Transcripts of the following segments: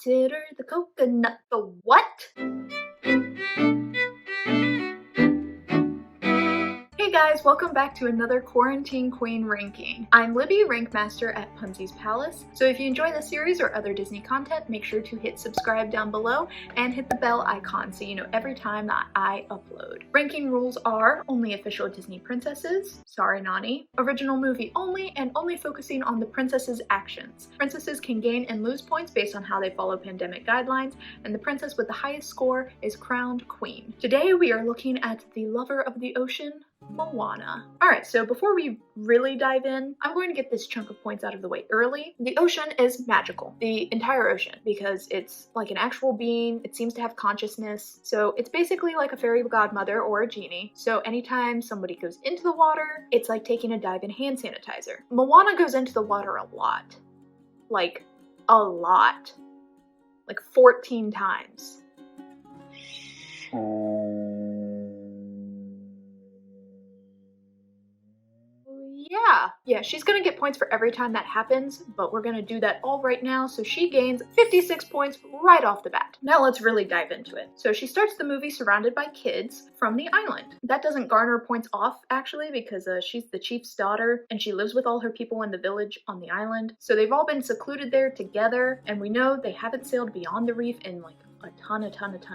Consider the coconut the what? Hey guys, welcome back to another Quarantine Queen ranking. I'm Libby, Rank Master at Punzi's Palace, so if you enjoy this series or other Disney content, make sure to hit subscribe down below and hit the bell icon so you know every time that I upload. Ranking rules are only official Disney princesses, sorry Nani, original movie only, and only focusing on the princess's actions. Princesses can gain and lose points based on how they follow pandemic guidelines, and the princess with the highest score is crowned queen. Today we are looking at the lover of the ocean, Moana. Alright, so before we really dive in, I'm going to get this chunk of points out of the way early. The ocean is magical. The entire ocean, because it's like an actual being, it seems to have consciousness, so it's basically like a fairy godmother or a genie. So anytime somebody goes into the water, it's like taking a dive in hand sanitizer. Moana goes into the water a lot. Like, a lot. Like 14 times. Yeah, she's gonna get points for every time that happens, but we're gonna do that all right now, so she gains 56 points right off the bat. Now let's really dive into it. So she starts the movie surrounded by kids from the island. That doesn't garner points off, actually, because she's the chief's daughter, and she lives with all her people in the village on the island. So they've all been secluded there together, and we know they haven't sailed beyond the reef in like a ton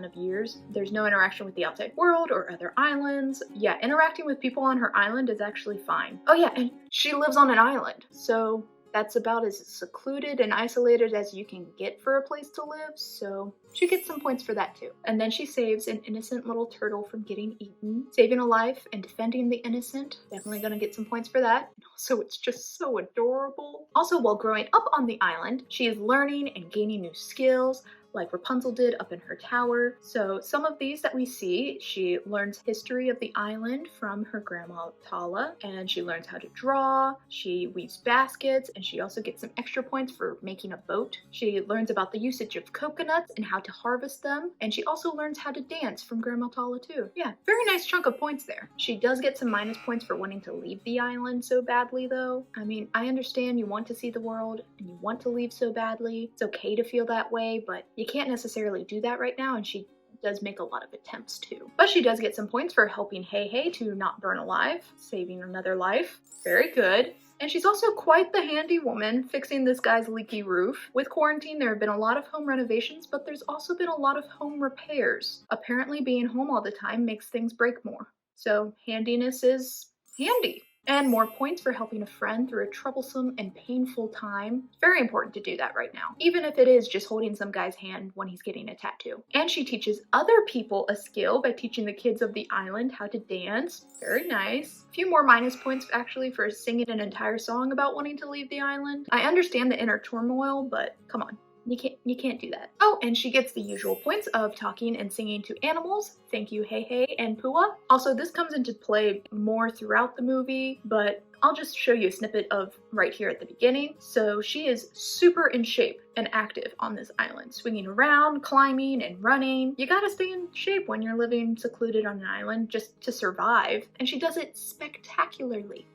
of years. There's no interaction with the outside world or other islands. Yeah, interacting with people on her island is actually fine. Oh yeah, and she lives on an island, so that's about as secluded and isolated as you can get for a place to live, so she gets some points for that too. And then she saves an innocent little turtle from getting eaten. Saving a life and defending the innocent, definitely gonna get some points for that. Also, it's just so adorable. Also, while growing up on the island, she is learning and gaining new skills, like Rapunzel did up in her tower. So some of these that we see, she learns history of the island from her grandma Tala, and she learns how to draw, she weaves baskets, and she also gets some extra points for making a boat. She learns about the usage of coconuts and how to harvest them, and she also learns how to dance from Grandma Tala too. Yeah, very nice chunk of points there. She does get some minus points for wanting to leave the island so badly though. I mean, I understand you want to see the world and you want to leave so badly. It's okay to feel that way, but you can't necessarily do that right now, and she does make a lot of attempts to. But she does get some points for helping Hei to not burn alive, saving another life. Very good. And she's also quite the handy woman fixing this guy's leaky roof. With quarantine, there have been a lot of home renovations, but there's also been a lot of home repairs. Apparently being home all the time makes things break more. So handiness is handy. And more points for helping a friend through a troublesome and painful time. Very important to do that right now, even if it is just holding some guy's hand when he's getting a tattoo. And she teaches other people a skill by teaching the kids of the island how to dance. Very nice. A few more minus points actually for singing an entire song about wanting to leave the island. I understand the inner turmoil, but come on. You can't do that. Oh, and she gets the usual points of talking and singing to animals. Thank you, Hei and Pua. Also, this comes into play more throughout the movie, but I'll just show you a snippet of right here at the beginning. So she is super in shape and active on this island, swinging around, climbing, and running. You gotta stay in shape when you're living secluded on an island just to survive, and she does it spectacularly.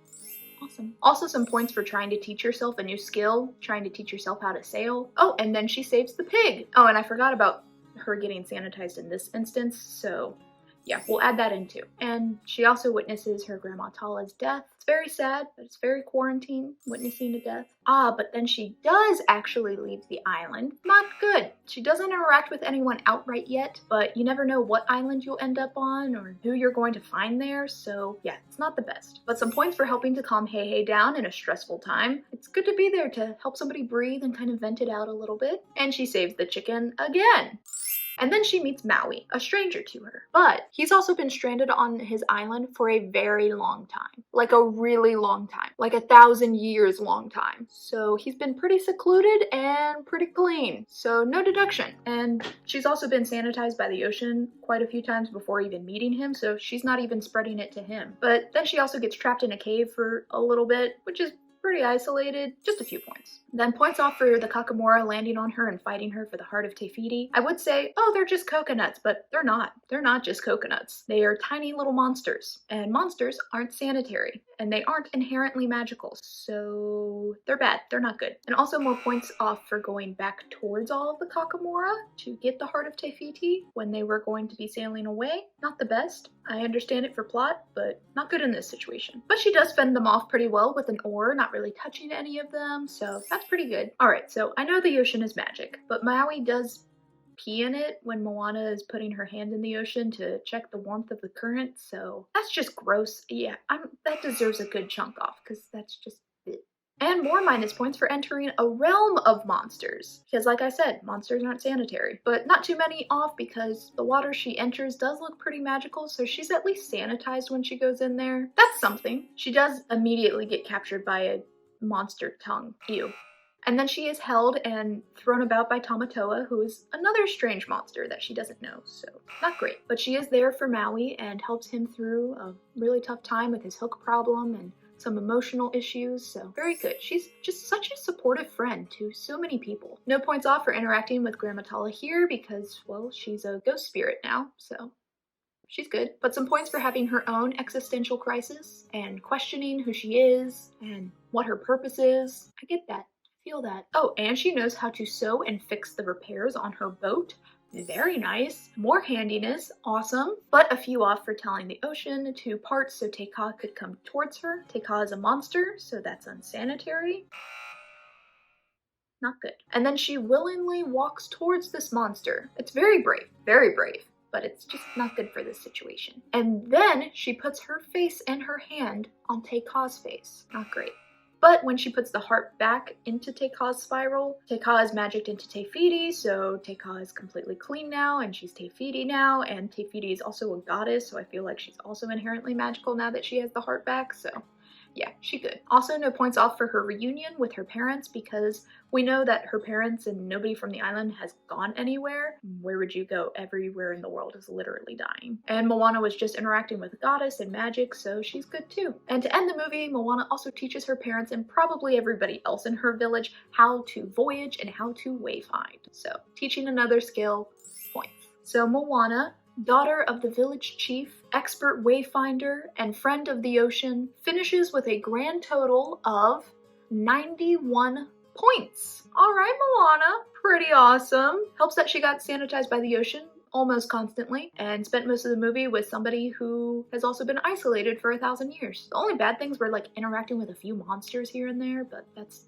Awesome. Also some points for trying to teach yourself a new skill, trying to teach yourself how to sail. Oh, and then she saves the pig. Oh, and I forgot about her getting sanitized in this instance, so yeah, we'll add that in too. And she also witnesses her grandma Tala's death. It's very sad, but it's very quarantine, witnessing a death. Ah, but then she does actually leave the island. Not good. She doesn't interact with anyone outright yet, but you never know what island you'll end up on or who you're going to find there, so yeah, it's not the best. But some points for helping to calm Hei down in a stressful time. It's good to be there to help somebody breathe and kind of vent it out a little bit. And she saves the chicken again. And then she meets Maui, a stranger to her. But he's also been stranded on his island for a very long time. Like a really long time. Like 1,000 years long time. So he's been pretty secluded and pretty clean. So no deduction. And she's also been sanitized by the ocean quite a few times before even meeting him, so she's not even spreading it to him. But then she also gets trapped in a cave for a little bit, which is pretty isolated, just a few points. Then points off for the Kakamora landing on her and fighting her for the heart of Te Fiti. I would say, oh, they're just coconuts, but they're not. They're not just coconuts. They are tiny little monsters, and monsters aren't sanitary. and they aren't inherently magical, so they're bad. They're not good. And also more points off for going back towards all of the Kakamora to get the Heart of Te Fiti when they were going to be sailing away. Not the best. I understand it for plot, but not good in this situation. But she does fend them off pretty well with an oar, not really touching any of them, so that's pretty good. Alright, so I know the ocean is magic, but Maui does pee in it when Moana is putting her hand in the ocean to check the warmth of the current, so that's just gross. Yeah, that deserves a good chunk off, because that's just it. And more minus points for entering a realm of monsters, because like I said, monsters aren't sanitary. But not too many off because the water she enters does look pretty magical, so she's at least sanitized when she goes in there. That's something. She does immediately get captured by a monster tongue. Ew. And then she is held and thrown about by Tamatoa, who is another strange monster that she doesn't know, so not great. But she is there for Maui and helps him through a really tough time with his hook problem and some emotional issues, so very good. She's just such a supportive friend to so many people. No points off for interacting with Grandma Tala here because, well, she's a ghost spirit now, so she's good. But some points for having her own existential crisis and questioning who she is and what her purpose is. I get that. Feel that. Oh, and she knows how to sew and fix the repairs on her boat. Very nice. More handiness. Awesome. But a few off for telling the ocean to part so Te Kā could come towards her. Te Kā is a monster, so that's unsanitary. Not good. And then she willingly walks towards this monster. It's very brave. Very brave. But it's just not good for this situation. And then she puts her face and her hand on Te Kā's face. Not great. But when she puts the heart back into Te Kā's spiral, Te Kā is magicked into Te Fiti, so Te Kā is completely clean now, and she's Te Fiti now, and Te Fiti is also a goddess, so I feel like she's also inherently magical now that she has the heart back, so yeah, she good. Also, no points off for her reunion with her parents because we know that her parents and nobody from the island has gone anywhere. Where would you go? Everywhere in the world is literally dying. And Moana was just interacting with a goddess and magic, so she's good too. And to end the movie, Moana also teaches her parents and probably everybody else in her village how to voyage and how to wayfind. So, teaching another skill, points. So Moana, daughter of the village chief, expert wayfinder, and friend of the ocean, finishes with a grand total of 91 points. Alright, Moana, pretty awesome. Helps that she got sanitized by the ocean almost constantly and spent most of the movie with somebody who has also been isolated for 1,000 years. The only bad things were like interacting with a few monsters here and there, but that's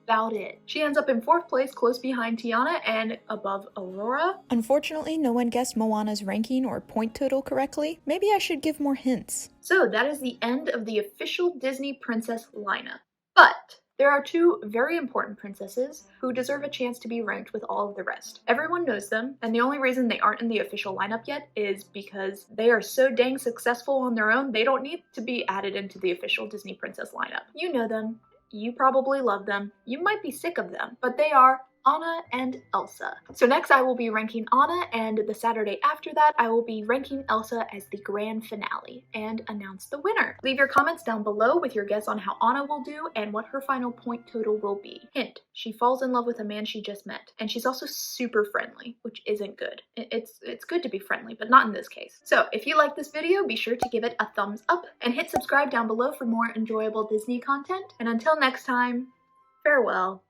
about it. She ends up in 4th place, close behind Tiana and above Aurora. Unfortunately, no one guessed Moana's ranking or point total correctly. Maybe I should give more hints. So that is the end of the official Disney princess lineup. But there are 2 very important princesses who deserve a chance to be ranked with all of the rest. Everyone knows them, and the only reason they aren't in the official lineup yet is because they are so dang successful on their own, they don't need to be added into the official Disney princess lineup. You know them. You probably love them. You might be sick of them, but they are Anna and Elsa. So next I will be ranking Anna, and the Saturday after that I will be ranking Elsa as the grand finale and announce the winner. Leave your comments down below with your guess on how Anna will do and what her final point total will be. Hint, she falls in love with a man she just met, and she's also super friendly, which isn't good. It's good to be friendly, but not in this case. So if you like this video, be sure to give it a thumbs up and hit subscribe down below for more enjoyable Disney content. And until next time, farewell.